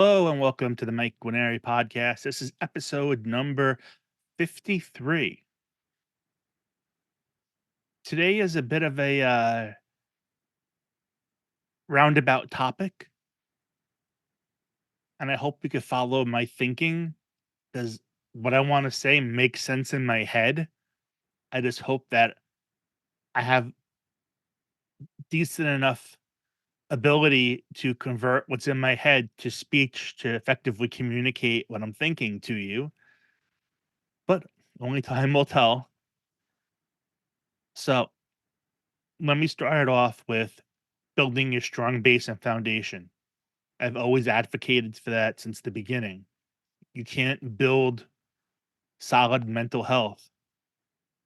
Hello and welcome to the Mike Guarneri podcast. This is episode number 53. Today is a bit of a roundabout topic, and I hope you could follow my thinking because what I want to say makes sense in my head. I just hope that I have decent enough ability to convert what's in my head to speech to effectively communicate what I'm thinking to you, but only time will tell. So, let me start it off with building a strong base and foundation. I've always advocated for that since the beginning. You can't build solid mental health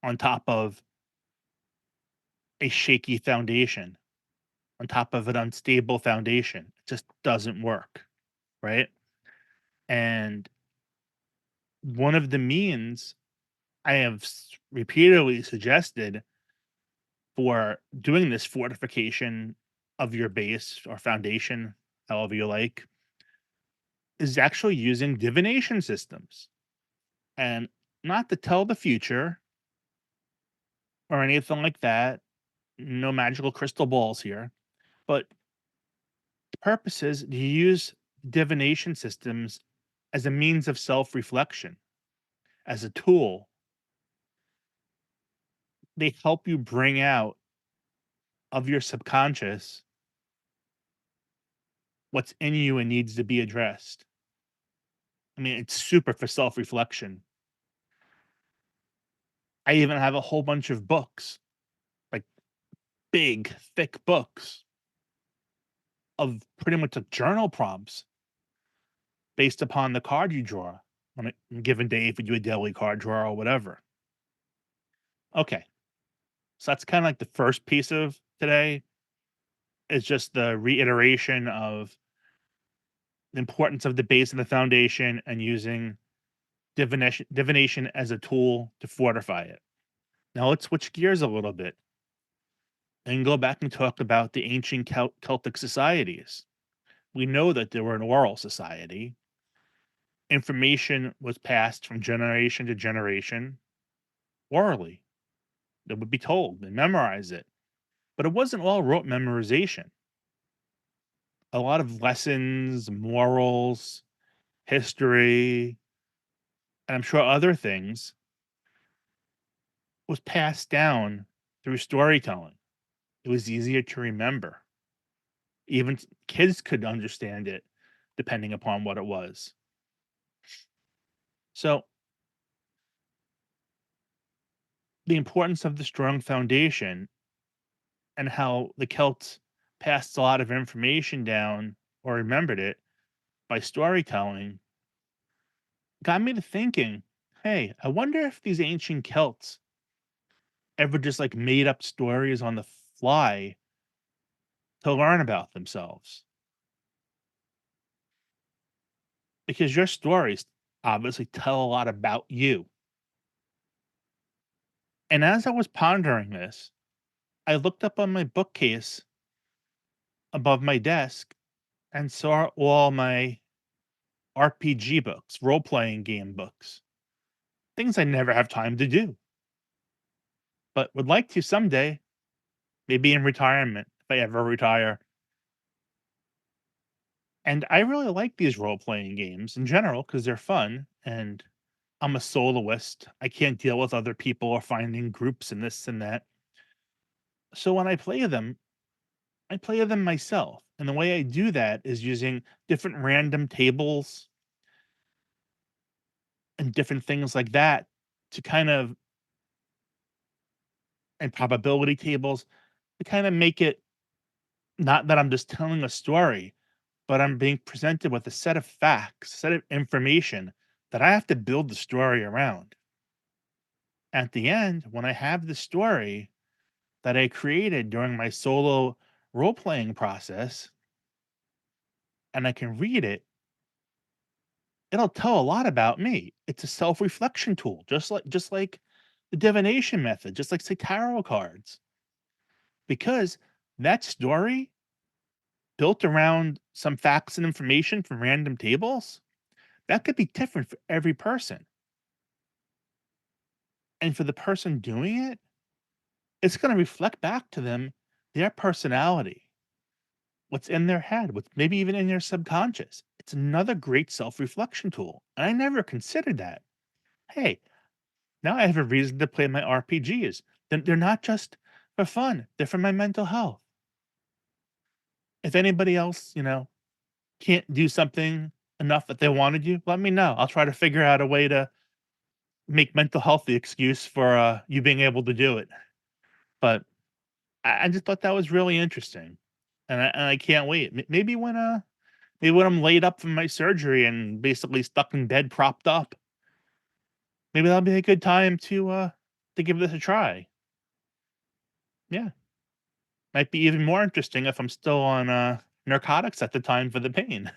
on top of a shaky foundation, on top of an unstable foundation. It just doesn't work, right? And one of the means I have repeatedly suggested for doing this fortification of your base or foundation, however you like, is actually using divination systems. And not to tell the future or anything like that, no magical crystal balls here, but the purpose is to use divination systems as a means of self-reflection, as a tool. They help you bring out of your subconscious what's in you and needs to be addressed. I mean, it's super for self-reflection. I even have a whole bunch of books, like big, thick books of pretty much like journal prompts based upon the card you draw on a given day if you do a daily card draw or whatever. Okay, so that's kind of like the first piece of today is just the reiteration of the importance of the base and the foundation and using divination as a tool to fortify it. Now let's switch gears a little bit and go back and talk about the ancient Celtic societies. We know that they were an oral society. Information was passed from generation to generation orally. They would be told and memorize it. But it wasn't all rote memorization. A lot of lessons, morals, history, and I'm sure other things was passed down through storytelling. It was easier to remember. Even kids could understand it depending upon what it was. So, the importance of the strong foundation and how the Celts passed a lot of information down or remembered it by storytelling got me to thinking, hey, I wonder if these ancient Celts ever just like made up stories on the fly to learn about themselves. Because your stories obviously tell a lot about you. And as I was pondering this, I looked up on my bookcase above my desk and saw all my RPG books, role playing game books, things I never have time to do, but would like to someday, maybe in retirement, if I ever retire. And I really like these role playing games in general because they're fun. And I'm a soloist. I can't deal with other people or finding groups and this and that. So when I play them myself. And the way I do that is using different random tables and different things like that to kind of, and probability tables to kind of make it not that I'm just telling a story, but I'm being presented with a set of facts, a set of information that I have to build the story around. At the end, when I have the story that I created during my solo role playing process and I can read it, it'll tell a lot about me. It's a self-reflection tool, just like the divination method, just like say tarot cards. Because that story built around some facts and information from random tables, that could be different for every person. And for the person doing it, it's going to reflect back to them their personality, what's in their head, what's maybe even in their subconscious. It's another great self reflection tool. And I never considered that. Hey, now I have a reason to play my RPGs. They're not just for fun, they're for my mental health. If anybody else, can't do something enough that they want to do, let me know. I'll try to figure out a way to make mental health the excuse for you being able to do it. But I just thought that was really interesting, and I can't wait. Maybe when I'm laid up from my surgery and basically stuck in bed, propped up, maybe that'll be a good time to give this a try. Yeah, might be even more interesting if I'm still on narcotics at the time for the pain.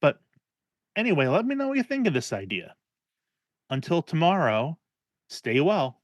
But anyway, let me know what you think of this idea. Until tomorrow, stay well.